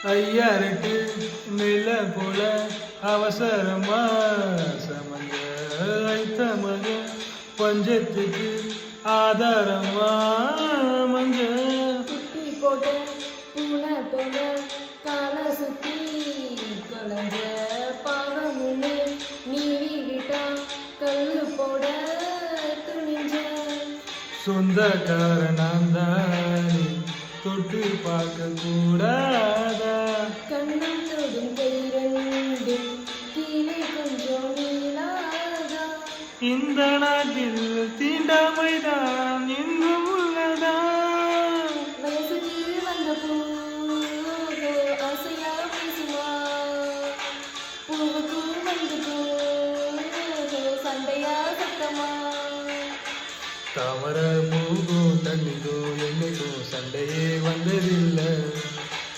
ஐயாரெட்டு நில போல அவசரமா சமஞ்ச ஐத்த மக பஞ்சத்துக்கு ஆதாரமா மஞ்ச குட்டி போட்ட பூனை போல காலை சுத்தி கொலஞ்ச பாவமுன்னு நீவி விட்டா கல்லு போட துணிஞ்ச சொந்தக்காரனாந்தானே தொட்டு பார்க்க கூடாதா கண்ணம் தொடும் கை ரெண்டும் கீழே கொஞ்சம் நீளாதா இந்த நாட்டில் தீண்டாமைதான் எங்கும் உள்ளதா வயசுக்கு வந்த பூ ஆசையா பேசுமா பூவுக்கு வந்து பூ சண்டையா சத்தமா தாமர பூக்கும் தண்ணிக்கோ என்னைக்கோ சண்டையே வந்தது